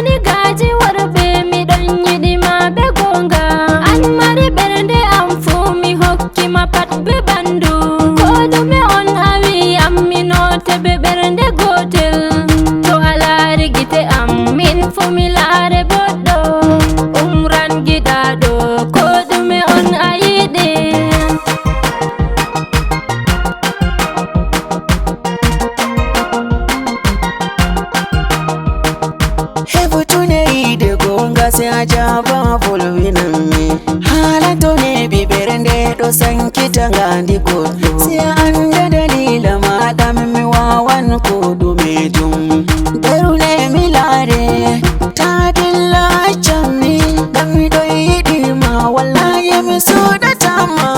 woni gaji worɓe miɗon yiɗima be gonga. An mari ɓernde am fuu mi hokkima pat be ɓandu. Ko ɗume on a wi am mi note be ɓernde gotel. To a laari gite am min fuu mi laare boɗɗo. Umran giɗaɗo ko ɗume on a yiɗi. Hebutunei de gonga sai a jaba volwinan me. Halato ne bi ɓernde ɗo sankita ngandi goɗɗo. Sai anda dalila maɗa mi wawan ko ɗumejum. Darune mi laare ta dilla accammi. Ɗan miɗo yiɗima wallahi mi suɗatama.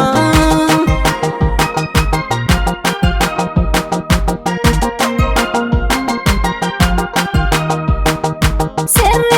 Sirri